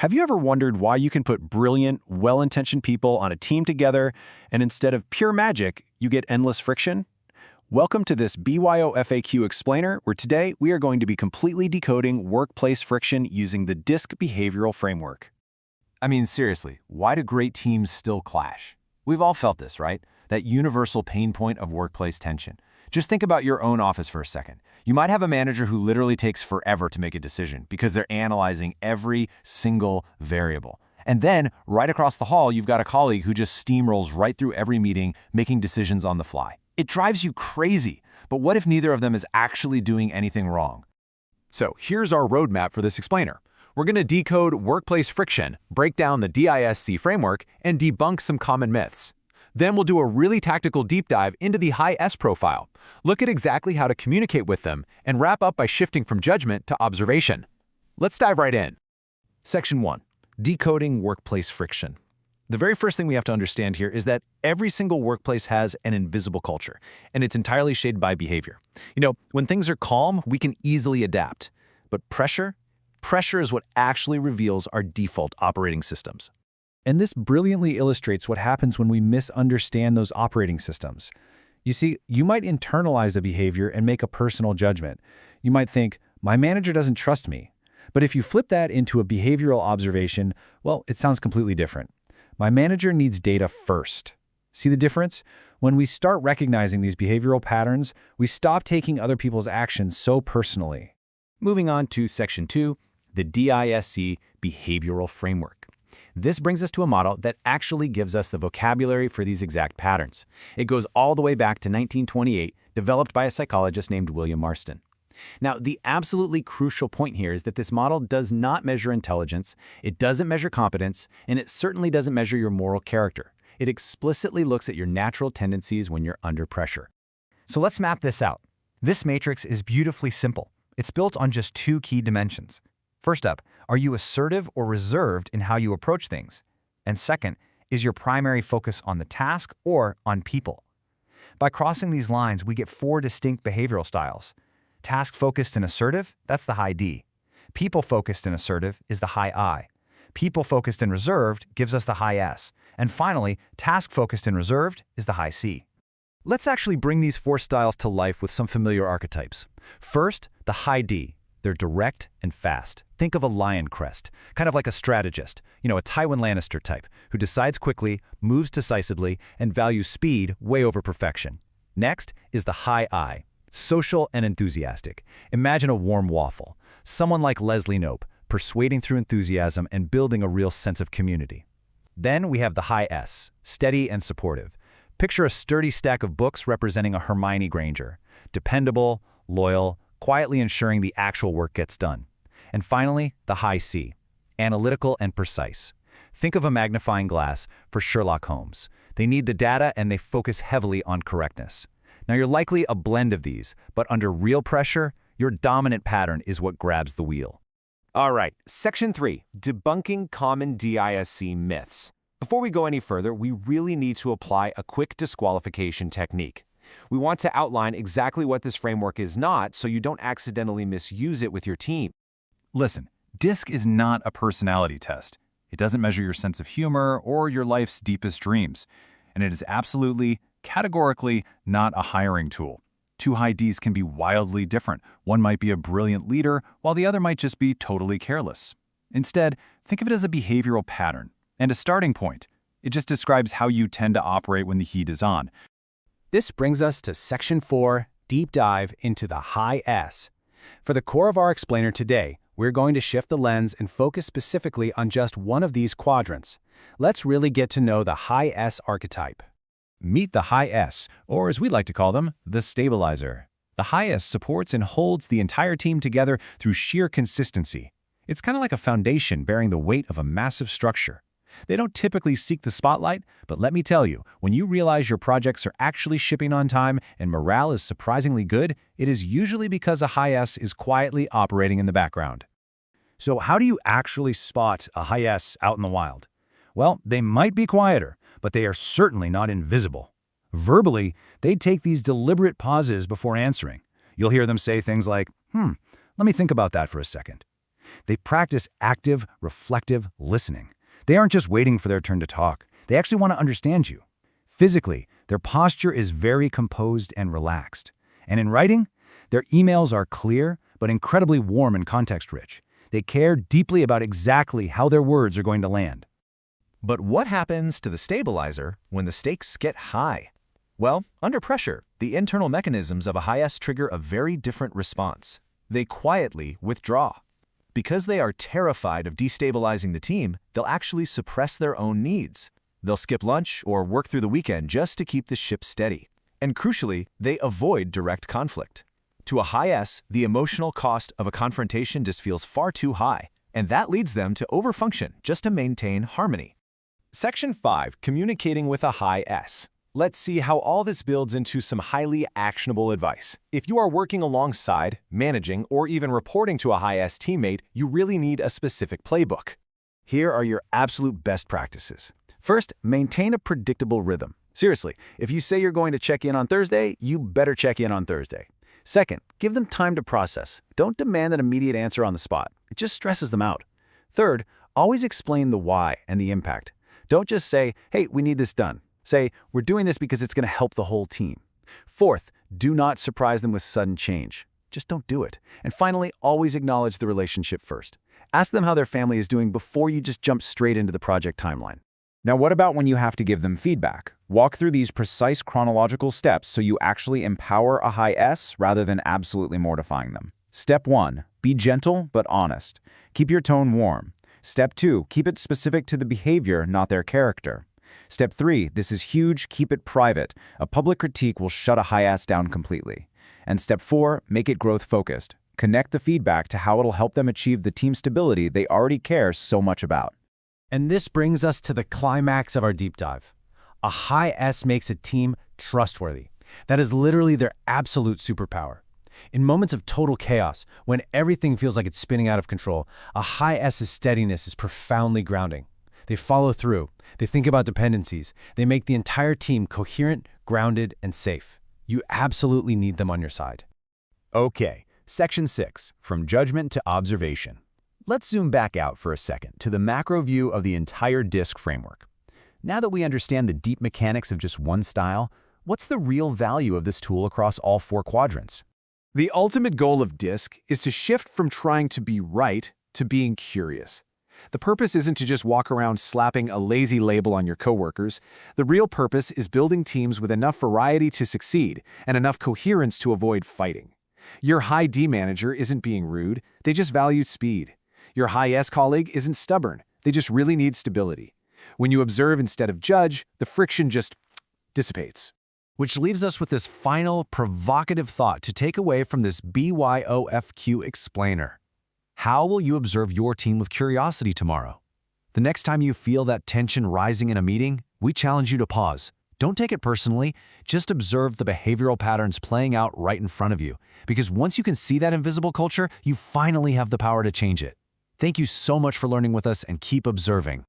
Have you ever wondered why you can put brilliant, well-intentioned people on a team together, and instead of pure magic, you get endless friction? Welcome to this BYOFAQ explainer, where today we are going to be completely decoding workplace friction using the DISC behavioral framework. I mean, seriously, why do great teams still clash? We've all felt this, right? That universal pain point of workplace tension. Just think about your own office for a second. You might have a manager who literally takes forever to make a decision because they're analyzing every single variable. And then, right across the hall, you've got a colleague who just steamrolls right through every meeting, making decisions on the fly. It drives you crazy. But what if neither of them is actually doing anything wrong? So here's our roadmap for this explainer. We're going to decode workplace friction, break down the DISC framework, and debunk some common myths. Then we'll do a really tactical deep dive into the high S profile, look at exactly how to communicate with them, and wrap up by shifting from judgment to observation. Let's dive right in. Section 1. Decoding workplace friction. The very first thing we have to understand here is that every single workplace has an invisible culture, and it's entirely shaped by behavior. When things are calm, we can easily adapt. But pressure is what actually reveals our default operating systems. And this brilliantly illustrates what happens when we misunderstand those operating systems. You see, you might internalize a behavior and make a personal judgment. You might think, my manager doesn't trust me. But if you flip that into a behavioral observation, well, it sounds completely different. My manager needs data first. See the difference? When we start recognizing these behavioral patterns, we stop taking other people's actions so personally. Moving on to Section 2, the DISC behavioral framework. This brings us to a model that actually gives us the vocabulary for these exact patterns. It goes all the way back to 1928, developed by a psychologist named William Marston. Now, the absolutely crucial point here is that this model does not measure intelligence, it doesn't measure competence, and it certainly doesn't measure your moral character. It explicitly looks at your natural tendencies when you're under pressure. So let's map this out. This matrix is beautifully simple. It's built on just two key dimensions. First up, are you assertive or reserved in how you approach things? And second, is your primary focus on the task or on people? By crossing these lines, we get four distinct behavioral styles. Task-focused and assertive, that's the high D. People-focused and assertive is the high I. People-focused and reserved gives us the high S. And finally, task-focused and reserved is the high C. Let's actually bring these four styles to life with some familiar archetypes. First, the high D. They're direct and fast. Think of a lion crest, kind of like a strategist, a Tywin Lannister type, who decides quickly, moves decisively, and values speed way over perfection. Next is the high I, social and enthusiastic. Imagine a warm waffle, someone like Leslie Knope, persuading through enthusiasm and building a real sense of community. Then we have the high S, steady and supportive. Picture a sturdy stack of books representing a Hermione Granger, dependable, loyal, quietly ensuring the actual work gets done. And finally, the high C, analytical and precise. Think of a magnifying glass for Sherlock Holmes. They need the data and they focus heavily on correctness. Now you're likely a blend of these, but under real pressure, your dominant pattern is what grabs the wheel. All right, Section 3, debunking common DISC myths. Before we go any further, we really need to apply a quick disqualification technique. We want to outline exactly what this framework is not so you don't accidentally misuse it with your team. Listen, DISC is not a personality test. It doesn't measure your sense of humor or your life's deepest dreams. And it is absolutely, categorically not a hiring tool. Two high Ds can be wildly different. One might be a brilliant leader, while the other might just be totally careless. Instead, think of it as a behavioral pattern and a starting point. It just describes how you tend to operate when the heat is on. This brings us to Section 4, Deep Dive into the High S. For the core of our explainer today, we're going to shift the lens and focus specifically on just one of these quadrants. Let's really get to know the High S archetype. Meet the high S, or as we like to call them, the stabilizer. The high S supports and holds the entire team together through sheer consistency. It's kind of like a foundation bearing the weight of a massive structure. They don't typically seek the spotlight, but let me tell you, when you realize your projects are actually shipping on time and morale is surprisingly good, it is usually because a high S is quietly operating in the background. So how do you actually spot a high S out in the wild? Well, they might be quieter, but they are certainly not invisible. Verbally, they take these deliberate pauses before answering. You'll hear them say things like, let me think about that for a second. They practice active, reflective listening. They aren't just waiting for their turn to talk. They actually want to understand you. Physically, their posture is very composed and relaxed. And in writing, their emails are clear, but incredibly warm and context-rich. They care deeply about exactly how their words are going to land. But what happens to the stabilizer when the stakes get high? Well, under pressure, the internal mechanisms of a high S trigger a very different response. They quietly withdraw. Because they are terrified of destabilizing the team, they'll actually suppress their own needs. They'll skip lunch or work through the weekend just to keep the ship steady. And crucially, they avoid direct conflict. To a high S, the emotional cost of a confrontation just feels far too high, and that leads them to overfunction just to maintain harmony. Section 5, Communicating with a High S. Let's see how all this builds into some highly actionable advice. If you are working alongside, managing, or even reporting to a high S teammate, you really need a specific playbook. Here are your absolute best practices. First, maintain a predictable rhythm. Seriously, if you say you're going to check in on Thursday, you better check in on Thursday. Second, give them time to process. Don't demand an immediate answer on the spot. It just stresses them out. Third, always explain the why and the impact. Don't just say, hey, we need this done. Say, we're doing this because it's going to help the whole team. Fourth, do not surprise them with sudden change. Just don't do it. And finally, always acknowledge the relationship first. Ask them how their family is doing before you just jump straight into the project timeline. Now, what about when you have to give them feedback? Walk through these precise chronological steps so you actually empower a high S rather than absolutely mortifying them. Step 1, be gentle but honest. Keep your tone warm. Step 2, keep it specific to the behavior, not their character. Step 3, this is huge, keep it private. A public critique will shut a high S down completely. And Step 4, make it growth-focused. Connect the feedback to how it'll help them achieve the team stability they already care so much about. And this brings us to the climax of our deep dive. A high S makes a team trustworthy. That is literally their absolute superpower. In moments of total chaos, when everything feels like it's spinning out of control, a high S's steadiness is profoundly grounding. They follow through. They think about dependencies. They make the entire team coherent, grounded, and safe. You absolutely need them on your side. Okay, Section 6, From Judgment to Observation. Let's zoom back out for a second to the macro view of the entire DISC framework. Now that we understand the deep mechanics of just one style, what's the real value of this tool across all 4 quadrants? The ultimate goal of DISC is to shift from trying to be right to being curious. The purpose isn't to just walk around slapping a lazy label on your coworkers. The real purpose is building teams with enough variety to succeed and enough coherence to avoid fighting. Your high D manager isn't being rude, they just value speed. Your high S colleague isn't stubborn, they just really need stability. When you observe instead of judge, the friction just dissipates. Which leaves us with this final provocative thought to take away from this BYOFQ explainer. How will you observe your team with curiosity tomorrow? The next time you feel that tension rising in a meeting, we challenge you to pause. Don't take it personally, just observe the behavioral patterns playing out right in front of you. Because once you can see that invisible culture, you finally have the power to change it. Thank you so much for learning with us and keep observing.